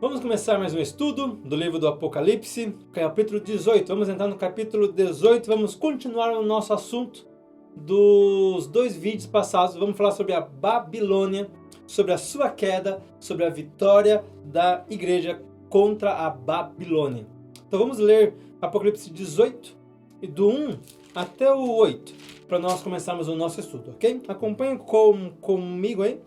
Vamos começar mais um estudo do livro do Apocalipse, capítulo 18. Vamos entrar no capítulo 18, vamos continuar o nosso assunto dos dois vídeos passados. Vamos falar sobre a Babilônia, sobre a sua queda, sobre a vitória da igreja contra a Babilônia. Então vamos ler Apocalipse 18, do 1 até o 8, para nós começarmos o nosso estudo, ok? Acompanhe comigo aí.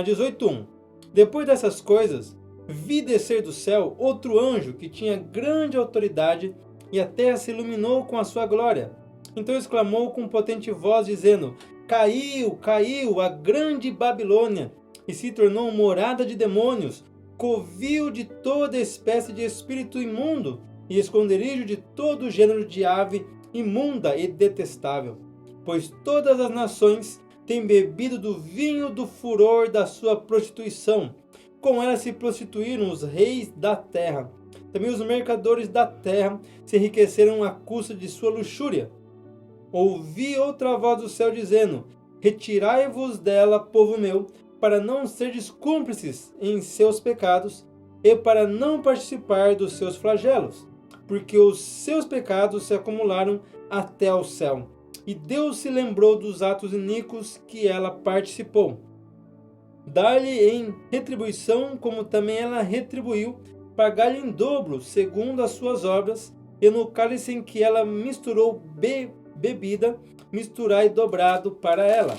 18:1. Depois dessas coisas, vi descer do céu outro anjo que tinha grande autoridade, e a terra se iluminou com a sua glória. Então exclamou com potente voz, dizendo: Caiu, caiu a grande Babilônia, e se tornou morada de demônios, covil de toda espécie de espírito imundo, e esconderijo de todo gênero de ave imunda e detestável. Pois todas as nações têm bebido do vinho do furor da sua prostituição. Com ela se prostituíram os reis da terra. Também os mercadores da terra se enriqueceram à custa de sua luxúria. Ouvi outra voz do céu dizendo: Retirai-vos dela, povo meu, para não serdes cúmplices em seus pecados e para não participar dos seus flagelos, porque os seus pecados se acumularam até ao céu, e Deus se lembrou dos atos iníquos que ela participou. Dar-lhe em retribuição, como também ela retribuiu, pagar-lhe em dobro, segundo as suas obras, e no cálice em que ela misturou bebida, misturai dobrado para ela.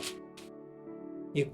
E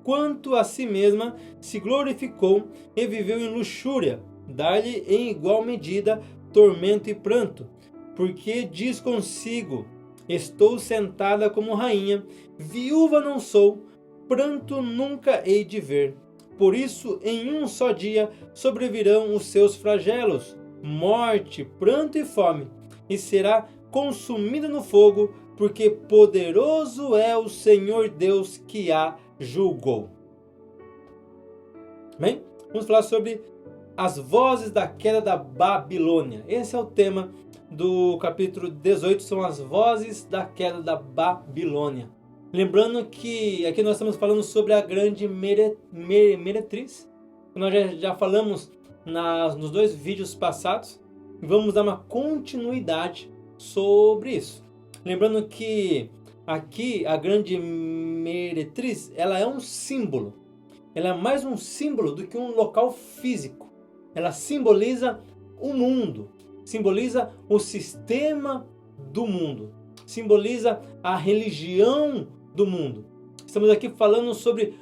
quanto a si mesma, se glorificou e viveu em luxúria, dar-lhe em igual medida tormento e pranto, porque diz consigo: estou sentada como rainha, viúva não sou, pranto nunca hei de ver. Por isso, em um só dia sobrevirão os seus flagelos, morte, pranto e fome, e será consumida no fogo, porque poderoso é o Senhor Deus que a julgou. Bem, vamos falar sobre as vozes da queda da Babilônia. Esse é o tema do capítulo 18, são as vozes da queda da Babilônia. Lembrando que aqui nós estamos falando sobre a grande meretriz. Nós já falamos nos dois vídeos passados. E vamos dar uma continuidade sobre isso. Lembrando que aqui a grande meretriz, ela é um símbolo. Ela é mais um símbolo do que um local físico. Ela simboliza o mundo. Simboliza o sistema do mundo. Simboliza a religião do mundo. Estamos aqui falando sobre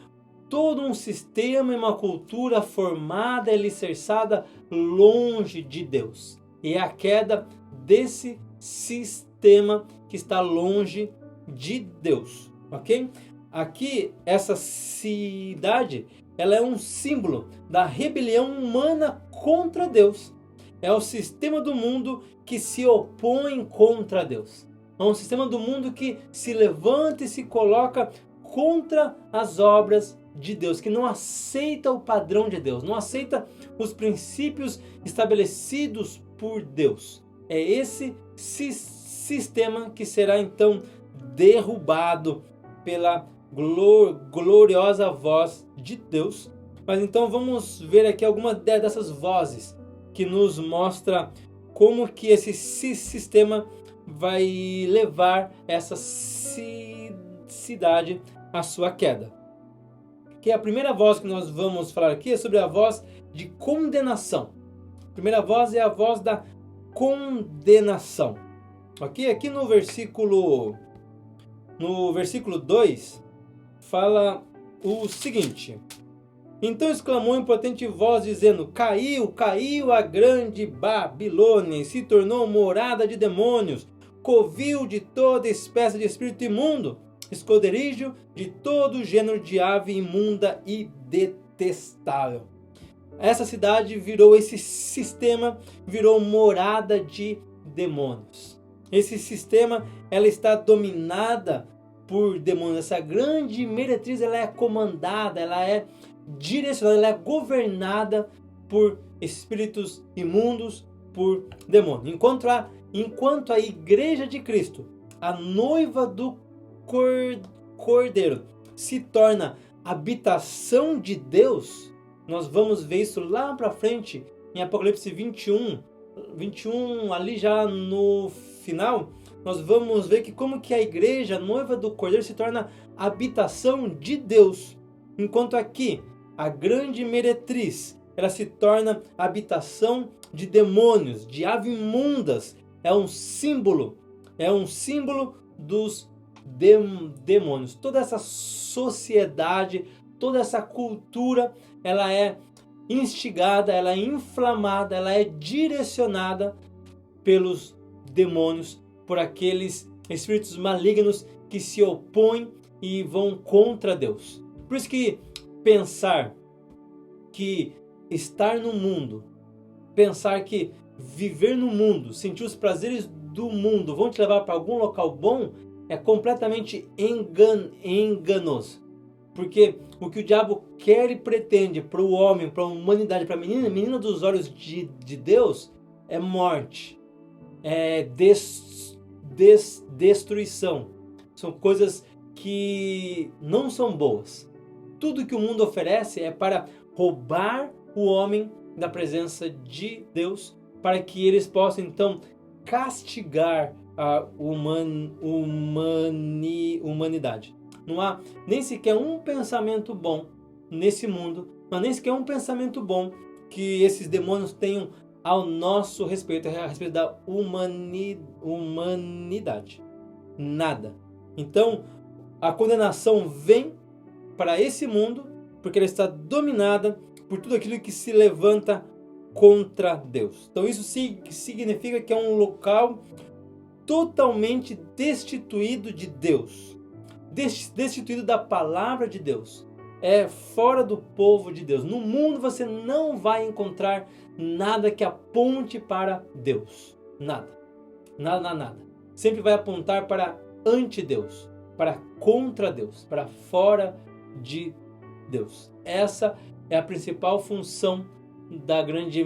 todo um sistema e uma cultura formada e alicerçada longe de Deus. E é a queda desse sistema que está longe de Deus, ok? Aqui, essa cidade, ela é um símbolo da rebelião humana contra Deus. É o sistema do mundo que se opõe contra Deus. É um sistema do mundo que se levanta e se coloca contra as obras de Deus, que não aceita o padrão de Deus, não aceita os princípios estabelecidos por Deus. É esse sistema que será então derrubado pela gloriosa voz de Deus. Mas então vamos ver aqui algumas dessas vozes que nos mostra como que esse sistema vai levar essa cidade à sua queda. Que a primeira voz que nós vamos falar aqui é sobre a voz de condenação. A primeira voz é a voz da condenação. Ok? Aqui no versículo 2 fala o seguinte: Então exclamou em potente voz, dizendo: Caiu, caiu a grande Babilônia, e se tornou morada de demônios, covil de toda espécie de espírito imundo, esconderijo de todo gênero de ave imunda e detestável. Essa cidade esse sistema virou morada de demônios. Esse sistema, ela está dominada por demônios. Essa grande meretriz, ela é comandada, ela é direcionada, ela é governada por espíritos imundos, por demônios. Enquanto a igreja de Cristo, a noiva do Cordeiro, se torna habitação de Deus, Nós vamos ver isso lá para frente em Apocalipse 21, ali já no final, nós vamos ver que como que a igreja, a noiva do Cordeiro, se torna habitação de Deus, enquanto aqui a grande meretriz, ela se torna habitação de demônios, de aves imundas. É um símbolo dos demônios. Toda essa sociedade, toda essa cultura, ela é instigada, ela é inflamada, ela é direcionada pelos demônios, por aqueles espíritos malignos que se opõem e vão contra Deus. Por isso que pensar que estar no mundo, pensar que viver no mundo, sentir os prazeres do mundo vão te levar para algum local bom, é completamente enganoso. Porque o que o diabo quer e pretende para o homem, para a humanidade, para a menina dos olhos de Deus, é morte, é destruição. São coisas que não são boas. Tudo que o mundo oferece é para roubar o homem da presença de Deus, para que eles possam então castigar a humanidade. Não há nem sequer um pensamento bom nesse mundo, não há nem sequer um pensamento bom que esses demônios tenham ao nosso respeito, a respeito da humanidade. Nada. Então, a condenação vem para esse mundo porque ela está dominada por tudo aquilo que se levanta contra Deus. Então, isso significa que é um local totalmente destituído de Deus. Destituído da palavra de Deus, é fora do povo de Deus. No mundo você não vai encontrar nada que aponte para Deus, nada, sempre vai apontar para anti-Deus, para contra Deus, para fora de Deus. Essa é a principal função da grande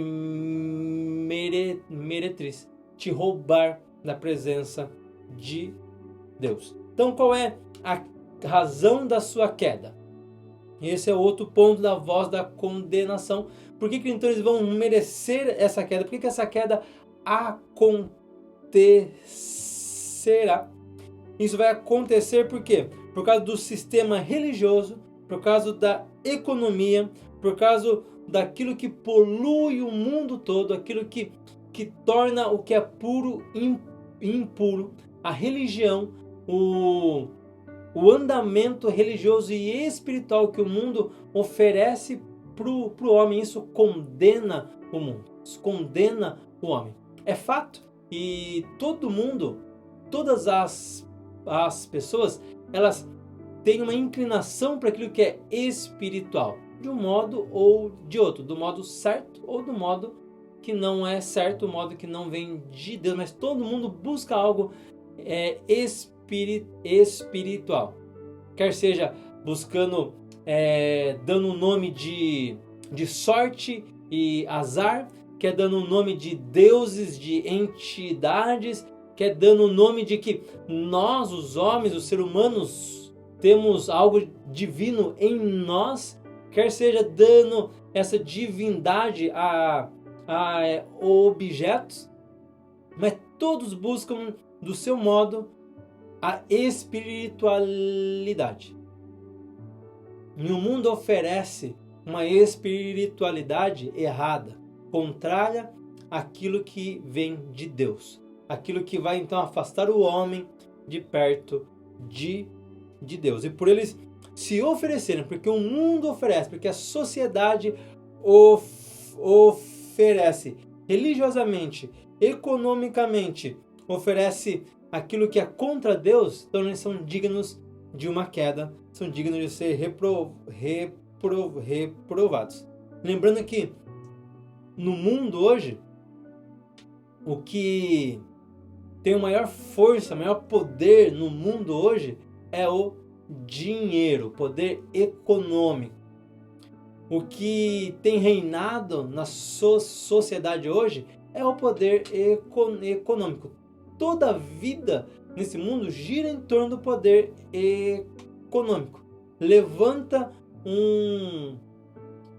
meretriz, te roubar da presença de Deus. Então, qual é a razão da sua queda? Esse é outro ponto da voz da condenação. Por que então eles vão merecer essa queda? Por que essa queda acontecerá? Isso vai acontecer por quê? Por causa do sistema religioso, por causa da economia, por causa daquilo que polui o mundo todo, aquilo que torna o que é puro impuro, a religião, o andamento religioso e espiritual que o mundo oferece para o homem. Isso condena o mundo, isso condena o homem. É fato. E todo mundo, todas as pessoas, elas têm uma inclinação para aquilo que é espiritual, de um modo ou de outro, do modo certo ou do modo que não é certo, o modo que não vem de Deus, mas todo mundo busca algo espiritual, quer seja buscando, dando um nome de sorte e azar, quer dando um nome de deuses, de entidades, quer dando um nome de que nós, os homens, os seres humanos, temos algo divino em nós, quer seja dando essa divindade a objetos, mas todos buscam do seu modo a espiritualidade. E o mundo oferece uma espiritualidade errada, contrária àquilo que vem de Deus, aquilo que vai então afastar o homem de perto de Deus. E por eles se oferecerem, porque o mundo oferece, porque a sociedade oferece religiosamente, economicamente, oferece aquilo que é contra Deus, então eles são dignos de uma queda, são dignos de ser reprovados. Lembrando que no mundo hoje, o que tem a maior força, o maior poder no mundo hoje é o dinheiro, o poder econômico. O que tem reinado na sociedade hoje é o poder econômico. Toda a vida nesse mundo gira em torno do poder econômico. Levanta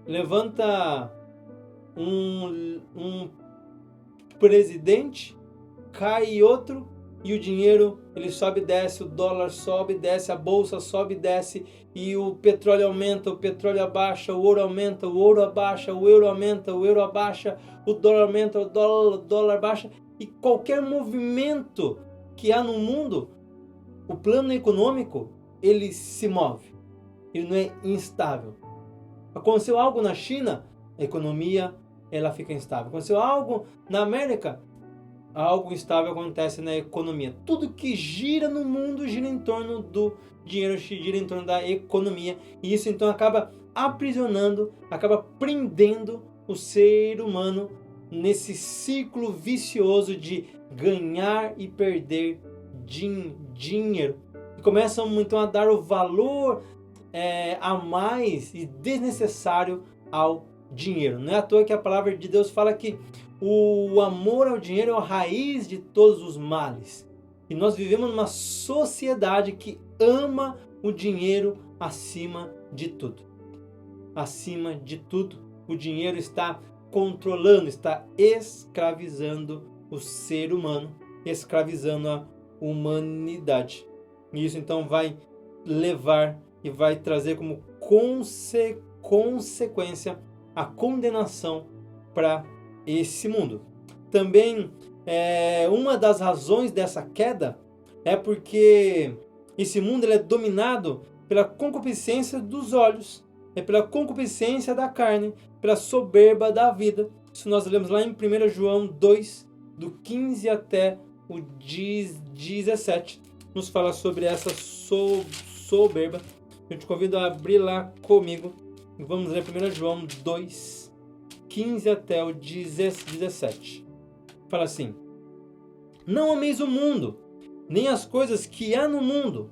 levanta um presidente, cai outro, e o dinheiro ele sobe e desce, o dólar sobe e desce, a bolsa sobe e desce, e o petróleo aumenta, o petróleo abaixa, o ouro aumenta, o ouro abaixa, o euro aumenta, o euro abaixa, o dólar aumenta, o dólar abaixa, e qualquer movimento que há no mundo, o plano econômico, ele se move, ele não é instável. Aconteceu algo na China, a economia ela fica instável. Aconteceu algo na América, algo instável acontece na economia. Tudo que gira no mundo gira em torno do dinheiro, gira em torno da economia. E isso então acaba aprisionando, acaba prendendo o ser humano nesse ciclo vicioso de ganhar e perder dinheiro. E começam então a dar o valor a mais e desnecessário ao dinheiro. Não é à toa que a palavra de Deus fala que o amor ao dinheiro é a raiz de todos os males. E nós vivemos numa sociedade que ama o dinheiro acima de tudo. Acima de tudo, o dinheiro está controlando, está escravizando o ser humano, escravizando a humanidade. E isso então vai levar e vai trazer como consequência a condenação para esse mundo. Também uma das razões dessa queda é porque esse mundo ele é dominado pela concupiscência dos olhos, pela concupiscência da carne, pela soberba da vida. Isso nós lemos lá em 1 João 2, do 15 até o 17, nos fala sobre essa soberba. Eu te convido a abrir lá comigo e vamos ler 1 João 2, 15 até o 17. Fala assim: não ameis o mundo, nem as coisas que há no mundo.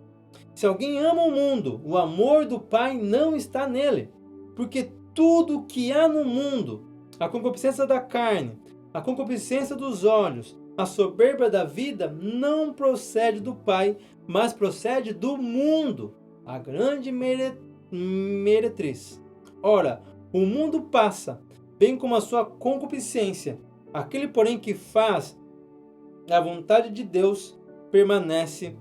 Se alguém ama o mundo, o amor do Pai não está nele. Porque tudo que há no mundo, a concupiscência da carne, a concupiscência dos olhos, a soberba da vida, não procede do Pai, mas procede do mundo, a grande meretriz. Ora, o mundo passa, bem como a sua concupiscência. Aquele, porém, que faz a vontade de Deus permanece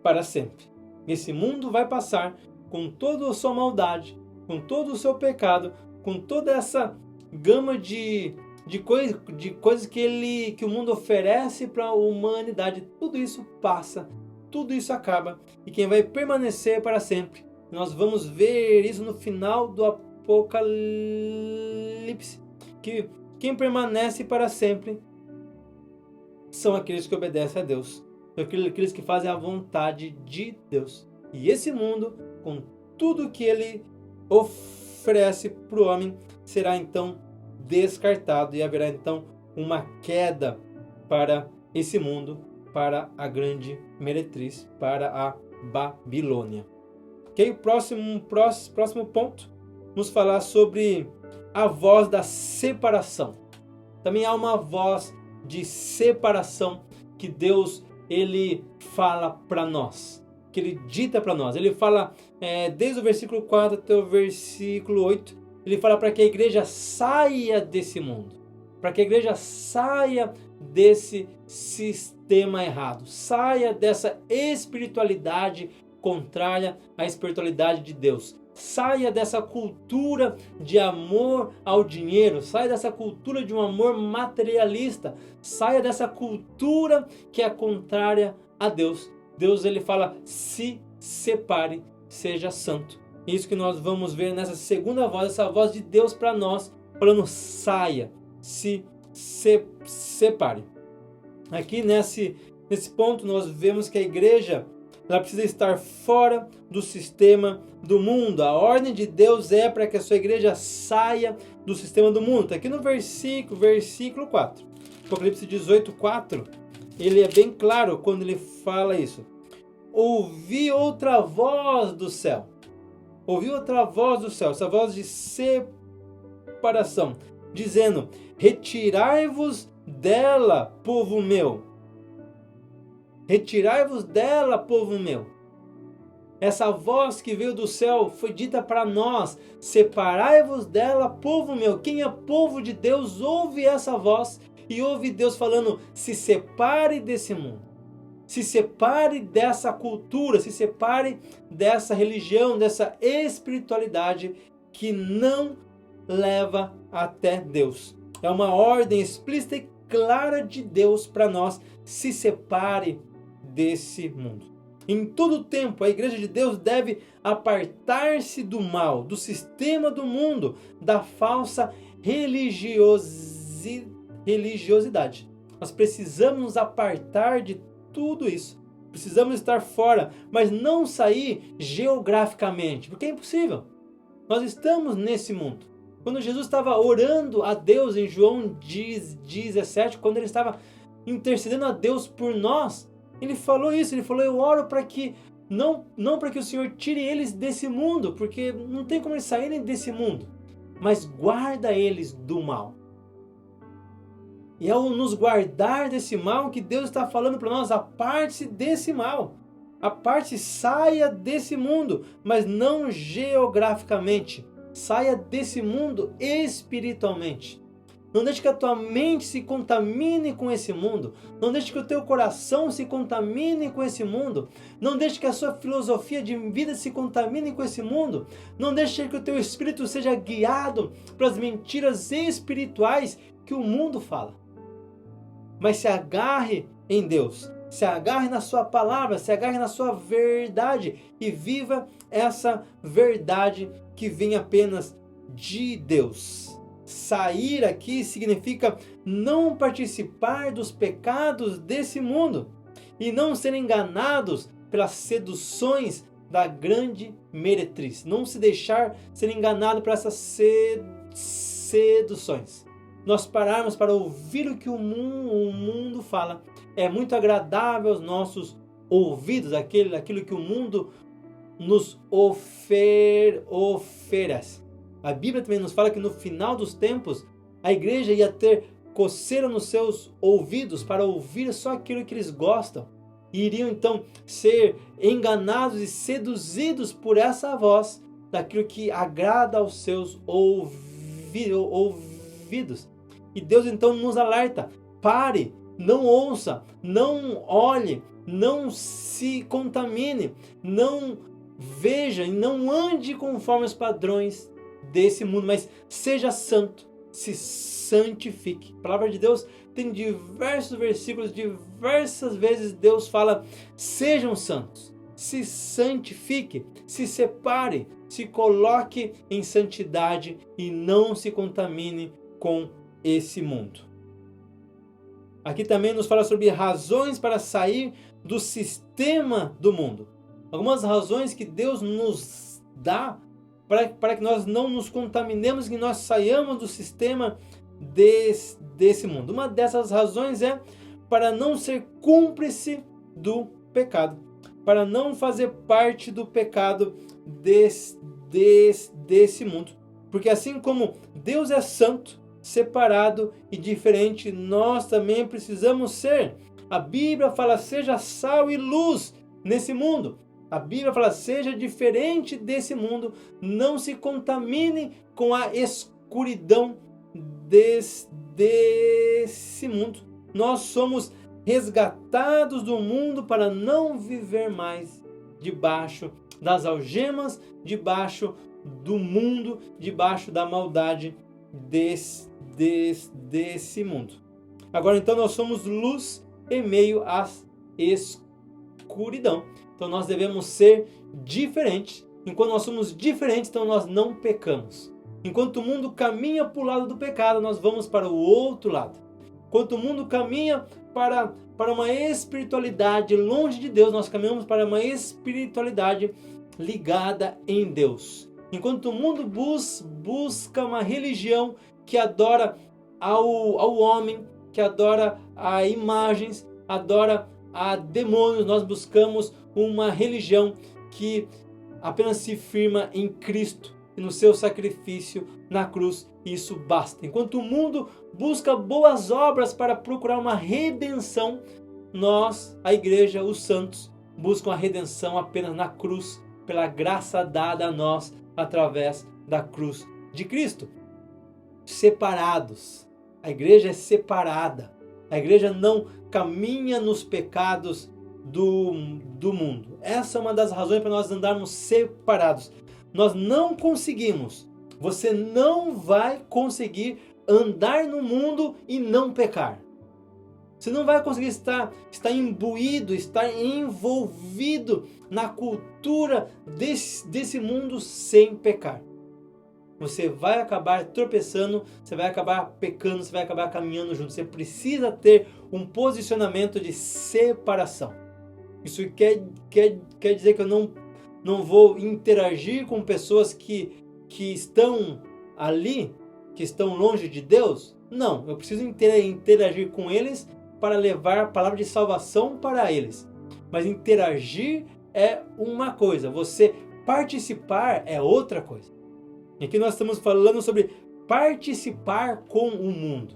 para sempre. Esse mundo vai passar com toda a sua maldade, com todo o seu pecado, com toda essa gama de coisas que o mundo oferece para a humanidade. Tudo isso passa, tudo isso acaba. E quem vai permanecer para sempre, nós vamos ver isso no final do Apocalipse, que quem permanece para sempre são aqueles que obedecem a Deus, aqueles que fazem a vontade de Deus. E esse mundo, com tudo que ele oferece para o homem, será então descartado, e haverá então uma queda para esse mundo, para a grande meretriz, para a Babilônia. Ok? O próximo ponto, nos falar sobre a voz da separação. Também há uma voz de separação que Deus ele fala para nós, que ele dita para nós. Ele fala desde o versículo 4 até o versículo 8, ele fala para que a igreja saia desse mundo, para que a igreja saia desse sistema errado, saia dessa espiritualidade contrária à espiritualidade de Deus. Saia dessa cultura de amor ao dinheiro, saia dessa cultura de um amor materialista, saia dessa cultura que é contrária a Deus. Deus ele fala: se separe, seja santo. Isso que nós vamos ver nessa segunda voz, essa voz de Deus para nós, falando: saia, se separe. Aqui nesse ponto nós vemos que a igreja ela precisa estar fora do sistema do mundo. A ordem de Deus é para que a sua igreja saia do sistema do mundo. Está aqui no versículo 4. Apocalipse 18, 4. Ele é bem claro quando ele fala isso. Ouvi outra voz do céu. Ouvi outra voz do céu. Essa voz de separação. Dizendo: retirai-vos dela, povo meu. Retirai-vos dela, povo meu. Essa voz que veio do céu foi dita para nós: separai-vos dela, povo meu. Quem é povo de Deus ouve essa voz e ouve Deus falando: se separe desse mundo, se separe dessa cultura, se separe dessa religião, dessa espiritualidade que não leva até Deus. É uma ordem explícita e clara de Deus para nós: se separe desse mundo. Em todo tempo, a igreja de Deus deve apartar-se do mal, do sistema do mundo, da falsa religiosidade. Nós precisamos nos apartar de tudo isso. Precisamos estar fora, mas não sair geograficamente, porque é impossível. Nós estamos nesse mundo. Quando Jesus estava orando a Deus em João 17, quando ele estava intercedendo a Deus por nós, ele falou isso, ele falou: eu oro para que, não para que o Senhor tire eles desse mundo, porque não tem como eles saírem desse mundo, mas guarda eles do mal. E ao nos guardar desse mal que Deus está falando para nós: aparte-se desse mal, aparte-se, saia desse mundo, mas não geograficamente, saia desse mundo espiritualmente. Não deixe que a tua mente se contamine com esse mundo. Não deixe que o teu coração se contamine com esse mundo. Não deixe que a sua filosofia de vida se contamine com esse mundo. Não deixe que o teu espírito seja guiado pelas mentiras espirituais que o mundo fala. Mas se agarre em Deus. Se agarre na sua palavra, se agarre na sua verdade e viva essa verdade que vem apenas de Deus. Sair aqui significa não participar dos pecados desse mundo e não ser enganados pelas seduções da grande meretriz. Não se deixar ser enganado por essas seduções. Nós pararmos para ouvir o que o mundo fala. É muito agradável aos nossos ouvidos, aquilo que o mundo nos oferece. A Bíblia também nos fala que no final dos tempos a igreja ia ter coceira nos seus ouvidos para ouvir só aquilo que eles gostam. E iriam então ser enganados e seduzidos por essa voz daquilo que agrada aos seus ouvidos. E Deus então nos alerta: pare, não ouça, não olhe, não se contamine, não veja e não ande conforme os padrões desse mundo, mas seja santo, se santifique. A palavra de Deus tem diversos versículos, diversas vezes Deus fala: sejam santos, se santifique, se separe, se coloque em santidade e não se contamine com esse mundo. Aqui também nos fala sobre razões para sair do sistema do mundo. Algumas razões que Deus nos dá para que nós não nos contaminemos, que nós saiamos do sistema desse mundo. Uma dessas razões é para não ser cúmplice do pecado, para não fazer parte do pecado desse mundo. Porque assim como Deus é santo, separado e diferente, nós também precisamos ser. A Bíblia fala: seja sal e luz nesse mundo. A Bíblia fala: seja diferente desse mundo, não se contamine com a escuridão desse mundo. Nós somos resgatados do mundo para não viver mais debaixo das algemas, debaixo do mundo, debaixo da maldade desse mundo. Agora então nós somos luz em meio à escuridão. Então nós devemos ser diferentes. Enquanto nós somos diferentes, então nós não pecamos. Enquanto o mundo caminha para o lado do pecado, nós vamos para o outro lado. Enquanto o mundo caminha para uma espiritualidade longe de Deus, nós caminhamos para uma espiritualidade ligada em Deus. Enquanto o mundo busca uma religião que adora ao homem, que adora a imagens, adora a demônios, nós buscamos uma religião que apenas se firma em Cristo e no seu sacrifício na cruz. Isso basta. Enquanto o mundo busca boas obras para procurar uma redenção, nós, a igreja, os santos, buscam a redenção apenas na cruz, pela graça dada a nós através da cruz de Cristo. Separados. A igreja é separada. A igreja não caminha nos pecados do mundo. Essa é uma das razões para nós andarmos separados. Nós não conseguimos. Você não vai conseguir andar no mundo e não pecar. Você não vai conseguir estar imbuído, estar envolvido na cultura desse mundo sem pecar. Você vai acabar tropeçando, você vai acabar pecando, você vai acabar caminhando junto. Você precisa ter um posicionamento de separação. Isso quer dizer que eu não vou interagir com pessoas que estão ali, que estão longe de Deus? Não, eu preciso interagir com eles para levar a palavra de salvação para eles. Mas interagir é uma coisa, você participar é outra coisa. E aqui nós estamos falando sobre participar com o mundo,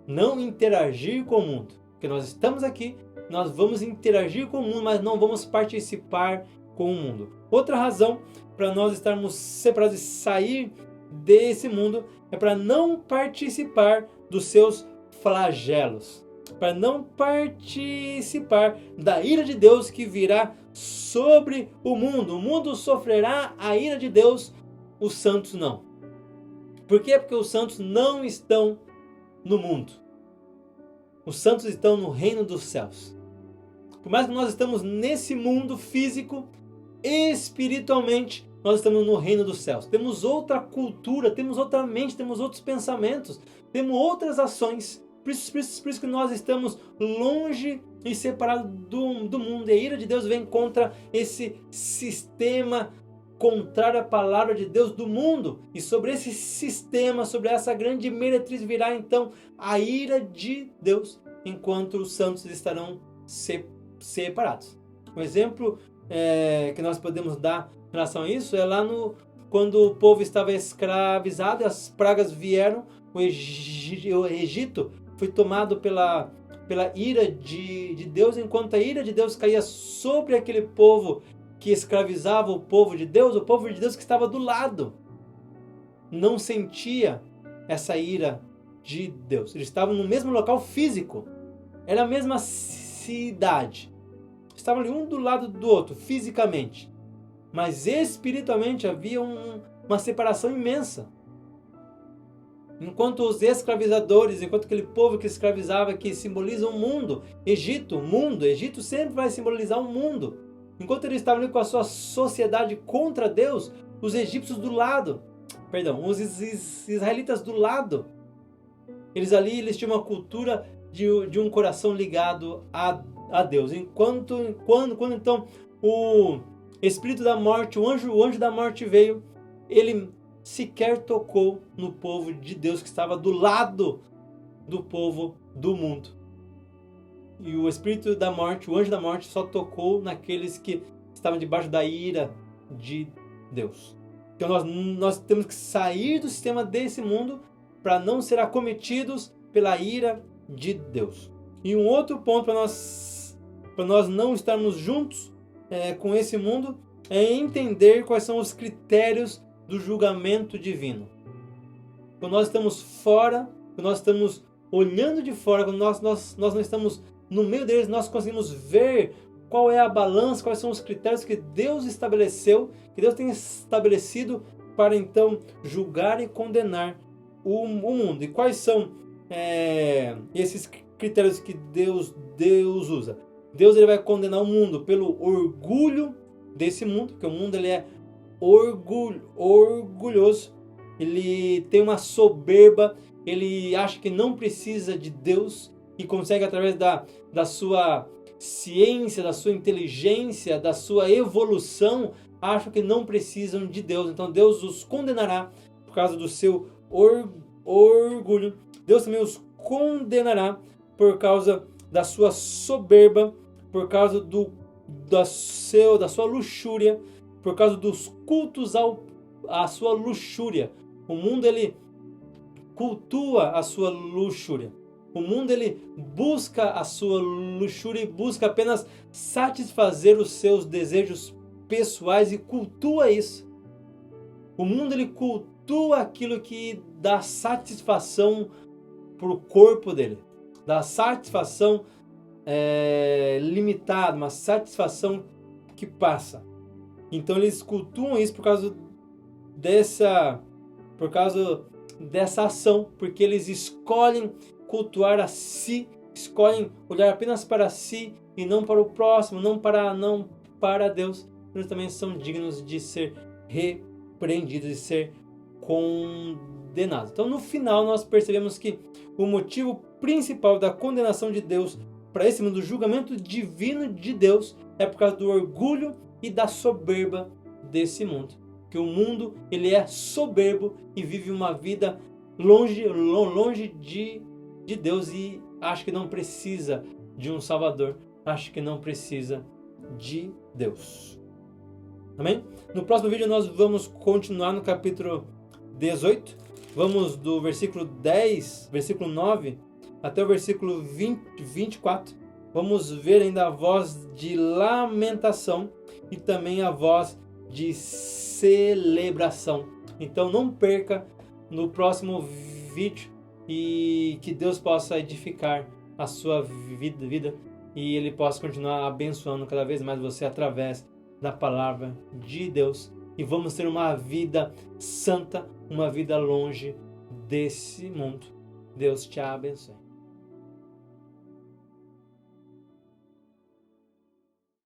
não interagir com o mundo. Porque nós estamos aqui, nós vamos interagir com o mundo, mas não vamos participar com o mundo. Outra razão para nós estarmos separados e sair desse mundo é para não participar dos seus flagelos, para não participar da ira de Deus que virá sobre o mundo. O mundo sofrerá a ira de Deus, os santos não. Por quê? Porque os santos não estão no mundo. Os santos estão no reino dos céus. Por mais que nós estamos nesse mundo físico, espiritualmente, nós estamos no reino dos céus. Temos outra cultura, temos outra mente, temos outros pensamentos, temos outras ações. Por isso que nós estamos longe e separados do mundo. E a ira de Deus vem contra esse sistema contrário à palavra de Deus do mundo. E sobre esse sistema, sobre essa grande meretriz virá então a ira de Deus, enquanto os santos estarão separados. Um exemplo que nós podemos dar em relação a isso é lá quando o povo estava escravizado e as pragas vieram, o Egito foi tomado pela ira de Deus, enquanto a ira de Deus caía sobre aquele povo que escravizava o povo de Deus que estava do lado não sentia essa ira de Deus. Eles estavam no mesmo local físico, era a mesma cidade, estavam ali um do lado do outro fisicamente, mas espiritualmente havia uma separação imensa. Enquanto os escravizadores, enquanto aquele povo que escravizava, que simboliza o mundo, Egito sempre vai simbolizar o mundo. Enquanto eles estavam ali com a sua sociedade contra Deus, os egípcios do lado, os israelitas do lado, eles tinham uma cultura de um coração ligado a Deus. Quando então o espírito da morte, o anjo da morte veio, ele sequer tocou no povo de Deus que estava do lado do povo do mundo. E o espírito da morte, o anjo da morte, só tocou naqueles que estavam debaixo da ira de Deus. Então nós temos que sair do sistema desse mundo para não ser acometidos pela ira de Deus. E um outro ponto para nós não estarmos juntos com esse mundo é entender quais são os critérios do julgamento divino. Quando nós estamos fora, quando nós estamos olhando de fora, quando nós não estamos no meio deles, nós conseguimos ver qual é a balança, quais são os critérios que Deus estabeleceu, que Deus tem estabelecido para então julgar e condenar o mundo. E quais são esses critérios que Deus usa? Deus ele vai condenar o mundo pelo orgulho desse mundo, porque o mundo ele é orgulhoso, ele tem uma soberba, ele acha que não precisa de Deus e consegue através da sua ciência, da sua inteligência, da sua evolução, acham que não precisam de Deus. Então Deus os condenará por causa do seu orgulho. Deus também os condenará por causa da sua soberba, por causa da sua luxúria, por causa dos cultos à sua luxúria. O mundo ele cultua a sua luxúria. O mundo ele busca a sua luxúria e busca apenas satisfazer os seus desejos pessoais e cultua isso. O mundo ele cultua aquilo que dá satisfação para o corpo dele, dá satisfação limitada, uma satisfação que passa. Então eles cultuam isso por causa dessa ação, porque eles escolhem cultuar a si, escolhem olhar apenas para si e não para o próximo, não para Deus. Eles também são dignos de ser repreendidos, de ser condenados. Então no final nós percebemos que o motivo principal da condenação de Deus para esse mundo, o julgamento divino de Deus, é por causa do orgulho e da soberba desse mundo. Que o mundo ele é soberbo e vive uma vida longe de Deus e acha que não precisa de um Salvador, acha que não precisa de Deus. Amém? No próximo vídeo nós vamos continuar no capítulo 18, vamos do versículo 10, versículo 9 até o versículo 24. Vamos ver ainda a voz de lamentação e também a voz de celebração. Então não perca no próximo vídeo e que Deus possa edificar a sua vida e Ele possa continuar abençoando cada vez mais você através da palavra de Deus. E vamos ter uma vida santa, uma vida longe desse mundo. Deus te abençoe.